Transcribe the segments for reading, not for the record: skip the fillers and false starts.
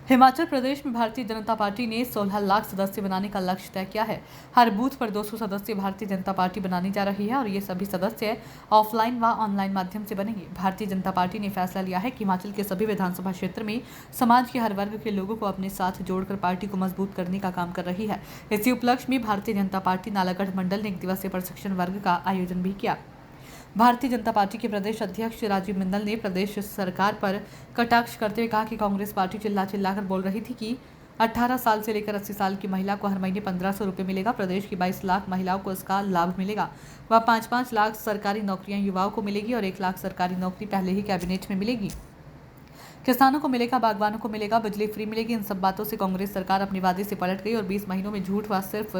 हिमाचल प्रदेश में भारतीय जनता पार्टी ने 16 लाख सदस्य बनाने का लक्ष्य तय किया है। हर बूथ पर 200 सदस्य भारतीय जनता पार्टी बनानी जा रही है और ये सभी सदस्य ऑफलाइन व ऑनलाइन माध्यम से बनेंगे। भारतीय जनता पार्टी ने फैसला लिया है कि हिमाचल के सभी विधानसभा क्षेत्र में समाज के हर वर्ग के लोगों को अपने साथ जोड़कर पार्टी को मजबूत करने का काम कर रही है। इसी उपलक्ष्य में भारतीय जनता पार्टी नालागढ़ मंडल ने 1 दिवसीय प्रशिक्षण वर्ग का आयोजन भी किया। भारतीय जनता पार्टी के प्रदेश अध्यक्ष राजीव बिंदल ने प्रदेश सरकार पर कटाक्ष करते हुए कहा कि कांग्रेस पार्टी चिल्ला चिल्लाकर बोल रही थी कि 18 साल से लेकर 80 साल की महिला को हर महीने 1500 रुपये मिलेगा। प्रदेश की 22 लाख महिलाओं को इसका लाभ मिलेगा। वह 5-5 लाख सरकारी नौकरियां युवाओं को मिलेगी और 1 लाख सरकारी नौकरी पहले ही कैबिनेट में मिलेगी। किसानों को मिलेगा, बागवानों को मिलेगा, बिजली फ्री मिलेगी। इन सब बातों से कांग्रेस सरकार अपने वादे से पलट गई और 20 महीनों में झूठ व सिर्फ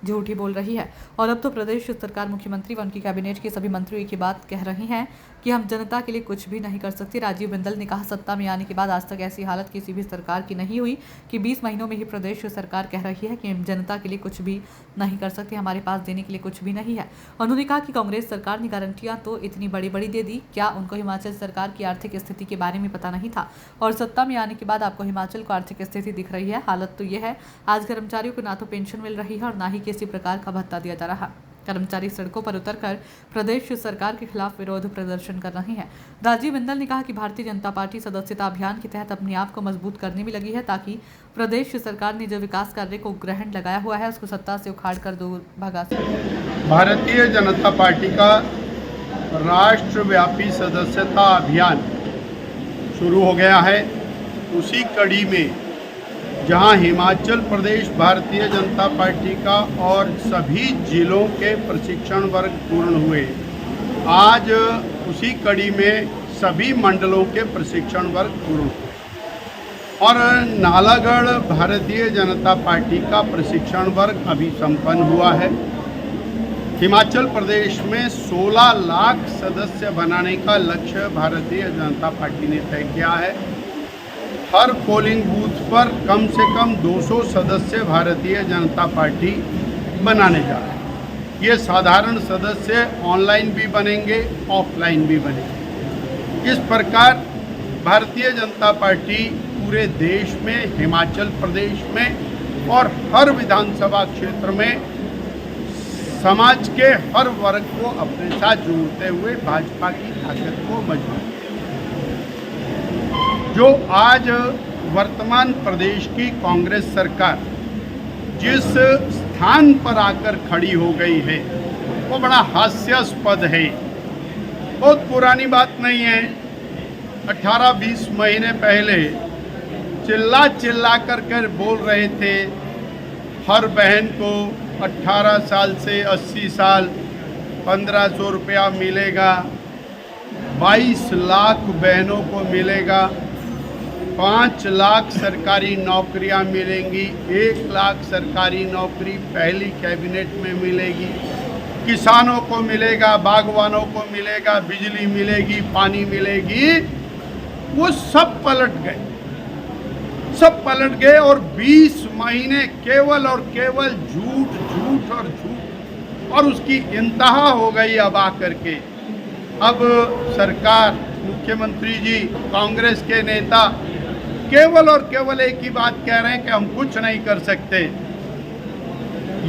झूठ ही बोल रही है। और अब तो प्रदेश सरकार, मुख्यमंत्री व उनकी कैबिनेट के सभी मंत्री एक ही बात कह रहे हैं कि हम जनता के लिए कुछ भी नहीं कर सकते। राजीव बिंदल ने कहा, सत्ता में आने के बाद आज तक ऐसी हालत किसी भी सरकार की नहीं हुई कि 20 महीनों में ही प्रदेश सरकार कह रही है कि हम जनता के लिए कुछ भी नहीं कर सकते, हमारे पास देने के लिए कुछ भी नहीं है। उन्होंने कहा कि कांग्रेस सरकार ने गारंटियां तो इतनी बड़ी बड़ी दे दी, क्या उनको हिमाचल सरकार की आर्थिक स्थिति के बारे में पता नहीं था? और सत्ता में आने के बाद आपको हिमाचल को आर्थिक स्थिति दिख रही है। हालत तो यह है, आज कर्मचारियों को ना तो पेंशन मिल रही है और ना ही किसी प्रकार का भत्ता दिया जा रहा। कर्मचारी सड़कों पर उतरकर प्रदेश सरकार के खिलाफ विरोध प्रदर्शन कर रहे हैं। राजीव बिंदल ने कहा कि भारतीय जनता पार्टी सदस्यता अभियान के तहत अपने आप को मजबूत करने में लगी है, ताकि प्रदेश सरकार ने जो विकास कार्य को ग्रहण लगाया हुआ है उसको सत्ता से उखाड़ कर दूर भगा सके। भारतीय जनता पार्टी का राष्ट्रव्यापी सदस्यता अभियान शुरू हो गया है। उसी कड़ी में जहां हिमाचल प्रदेश भारतीय जनता पार्टी का और सभी जिलों के प्रशिक्षण वर्ग पूर्ण हुए, आज उसी कड़ी में सभी मंडलों के प्रशिक्षण वर्ग पूर्ण हुए और नालागढ़ भारतीय जनता पार्टी का प्रशिक्षण वर्ग अभी संपन्न हुआ है। हिमाचल प्रदेश में 16 लाख सदस्य बनाने का लक्ष्य भारतीय जनता पार्टी ने तय किया है। हर पोलिंग बूथ पर कम से कम 200 सदस्य भारतीय जनता पार्टी बनाने जा रहे हैं। ये साधारण सदस्य ऑनलाइन भी बनेंगे, ऑफलाइन भी बनेंगे। इस प्रकार भारतीय जनता पार्टी पूरे देश में, हिमाचल प्रदेश में और हर विधानसभा क्षेत्र में समाज के हर वर्ग को अपने साथ जोड़ते हुए भाजपा की ताकत को मजबूत, जो आज वर्तमान प्रदेश की कांग्रेस सरकार जिस स्थान पर आकर खड़ी हो गई है वो बड़ा हास्यास्पद है। बहुत पुरानी बात नहीं है। 18-20 महीने पहले चिल्ला चिल्ला कर बोल रहे थे हर बहन को 18 साल से 80 साल 1500 रुपया मिलेगा, 22 लाख बहनों को मिलेगा, 5 लाख सरकारी नौकरियां मिलेंगी, 1 लाख सरकारी नौकरी पहली कैबिनेट में मिलेगी, किसानों को मिलेगा, बागवानों को मिलेगा, बिजली मिलेगी, पानी मिलेगी। वो सब पलट गए और 20 महीने केवल और केवल झूठ झूठ और झूठ, और उसकी इंतहा हो गई। अब आकर के अब सरकार, मुख्यमंत्री जी, कांग्रेस के नेता केवल और केवल एक ही बात कह रहे हैं कि हम कुछ नहीं कर सकते।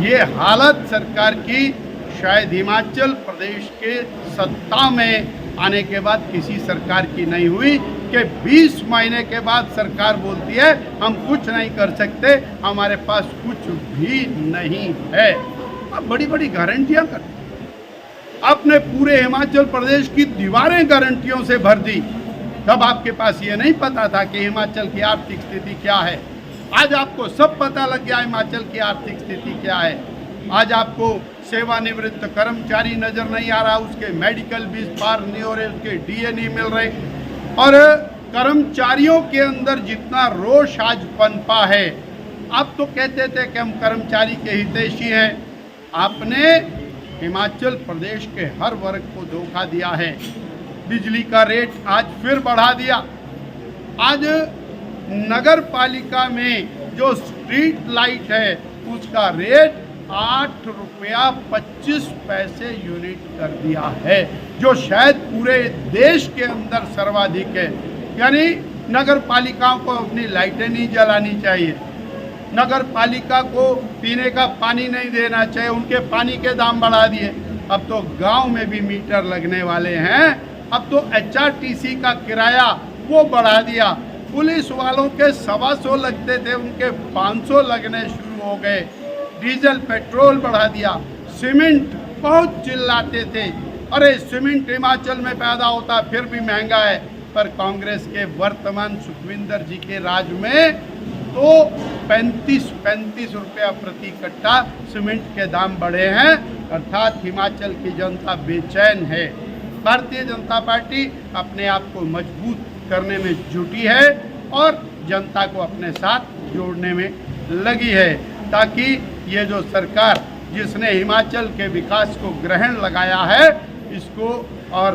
ये हालत सरकार की शायद हिमाचल प्रदेश के सत्ता में आने के बाद किसी सरकार की नहीं हुई कि 20 महीने के बाद सरकार बोलती है हम कुछ नहीं कर सकते, हमारे पास कुछ भी नहीं है। अब बड़ी बड़ी गारंटियां कर, आपने पूरे हिमाचल प्रदेश की दीवारें गारंटियों से भर दी। तब आपके पास ये नहीं पता था कि हिमाचल की आर्थिक स्थिति क्या है। आज आपको सब पता लग गया हिमाचल की आर्थिक स्थिति क्या है। आज आपको सेवानिवृत्त कर्मचारी नजर नहीं आ रहा, उसके मेडिकल बिल पार नहीं हो रहे, उसके डीए नहीं मिल रहे, और कर्मचारियों के अंदर जितना रोष आज पनपा है। आप तो कहते थे कि हम कर्मचारी के हितैषी हैं, आपने हिमाचल प्रदेश के हर वर्ग को धोखा दिया है। बिजली का रेट आज फिर बढ़ा दिया। आज नगर पालिका में जो स्ट्रीट लाइट है उसका रेट 8 रुपया 25 पैसे यूनिट कर दिया है, जो शायद पूरे देश के अंदर सर्वाधिक है। यानी नगर पालिकाओं को अपनी लाइटें नहीं जलानी चाहिए, नगर पालिका को पीने का पानी नहीं देना चाहिए, उनके पानी के दाम बढ़ा दिए। अब तो गांव में भी मीटर लगने वाले हैं, अब तो HRTC का किराया वो बढ़ा दिया। पुलिस वालों के 125 लगते थे, उनके 500 लगने शुरू हो गए। डीजल पेट्रोल बढ़ा दिया। सीमेंट बहुत चिल्लाते थे, अरे सीमेंट हिमाचल में पैदा होता फिर भी महंगा है, पर कांग्रेस के वर्तमान सुखविंदर जी के राज में तो 35 रुपया प्रति कट्टा सीमेंट के दाम बढ़े हैं, अर्थात हिमाचल की जनता बेचैन है। भारतीय जनता पार्टी अपने आप को मजबूत करने में जुटी है और जनता को अपने साथ जोड़ने में लगी है, ताकि ये जो सरकार जिसने हिमाचल के विकास को ग्रहण लगाया है, इसको और